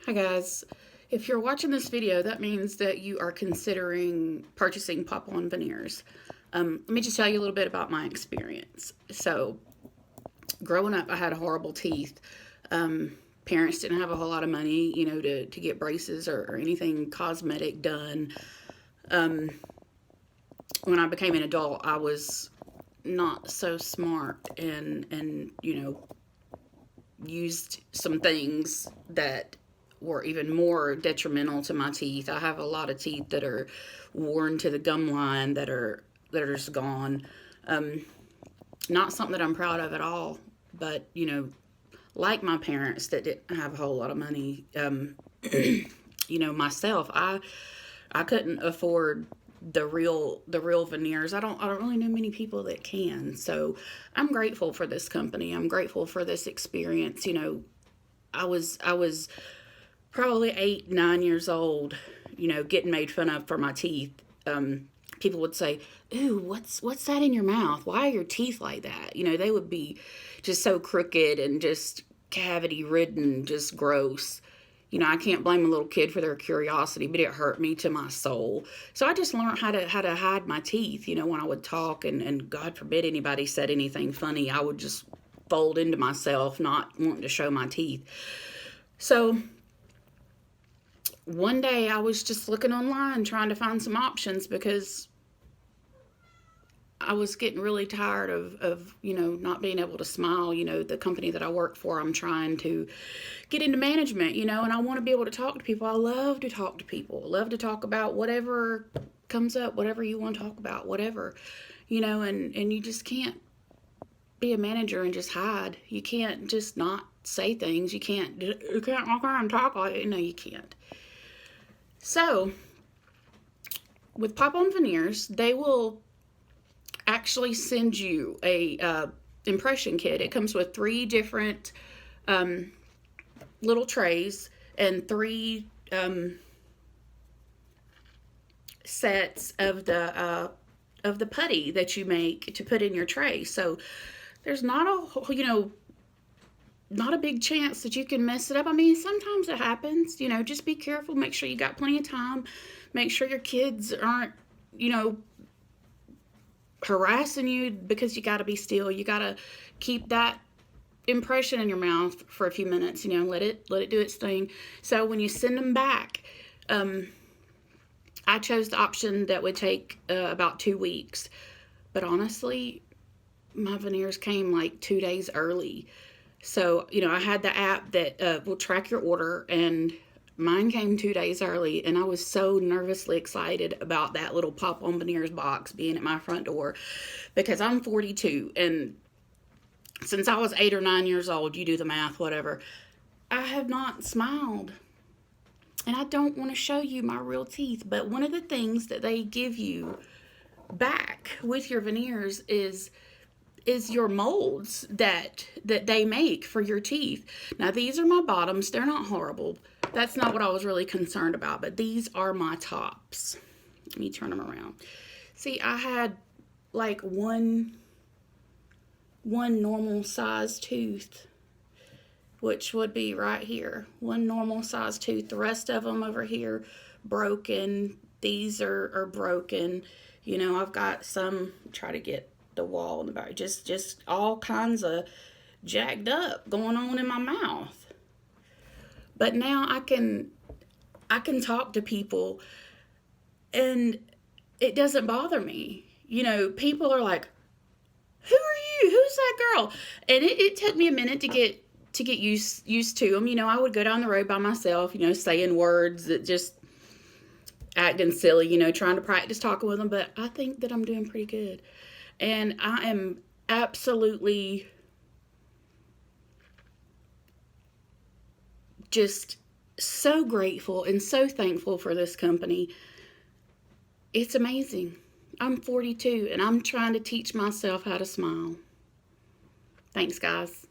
Hi guys, if you're watching this video, that means that you are considering purchasing Pop On Veneers. Let me just tell you a little bit about my experience. So, growing up, I had horrible teeth. Parents didn't have a whole lot of money, to get braces or anything cosmetic done. When I became an adult, I was not so smart and used some things that were even more detrimental to my teeth. I have a lot of teeth that are worn to the gum line that are just gone. Not something that I'm proud of at all, but like my parents that didn't have a whole lot of money, myself, I couldn't afford the real veneers. I don't really know many people that can. So I'm grateful for this company. I'm grateful for this experience. I was probably 8, 9 years old, getting made fun of for my teeth. People would say, "Ooh, what's that in your mouth? Why are your teeth like that?" They would be just so crooked and just cavity ridden, just gross. I can't blame a little kid for their curiosity, but it hurt me to my soul. So I just learned how to hide my teeth. When I would talk, and God forbid anybody said anything funny, I would just fold into myself, not wanting to show my teeth. So one day I was just looking online trying to find some options because I was getting really tired of not being able to smile. The company that I work for, I'm trying to get into management, and I want to be able to talk to people. I love to talk to people. I love to talk about whatever comes up, whatever you want to talk about, whatever, and you just can't be a manager and just hide. You can't just not say things. You can't walk around and talk like it. No, you can't. So, with Pop On Veneers, they will actually send you a impression kit. It comes with 3 different little trays and 3 sets of the putty that you make to put in your tray. So there's not a big chance that you can mess it up. I mean, sometimes it happens. Just be careful. Make sure you got plenty of time. Make sure your kids aren't harassing you, because you got to be still. You got to keep that impression in your mouth for a few minutes, let it do its thing. So when you send them back, I chose the option that would take about 2 weeks. But honestly, my veneers came like 2 days early. So, I had the app that will track your order, and mine came 2 days early, and I was so nervously excited about that little Pop On Veneers box being at my front door, because I'm 42, and since I was 8 or 9 years old, you do the math, whatever, I have not smiled. And I don't want to show you my real teeth, but one of the things that they give you back with your veneers is your molds that they make for your teeth. Now, these are my bottoms. They're not horrible. That's not what I was really concerned about, but these are my tops. Let me turn them around. See, I had like one normal size tooth, which would be right here. One normal size tooth. The rest of them over here, broken. These are broken. I've got some, try to get the wall in the back, just all kinds of jacked up going on in my mouth. But now I can talk to people, and it doesn't bother me. People are like, "Who are you? Who's that girl?" And it took me a minute to get used to them. I would go down the road by myself, saying words that just acting silly, trying to practice talking with them. But I think that I'm doing pretty good. And I am absolutely just so grateful and so thankful for this company. It's amazing. I'm 42, and I'm trying to teach myself how to smile. Thanks, guys.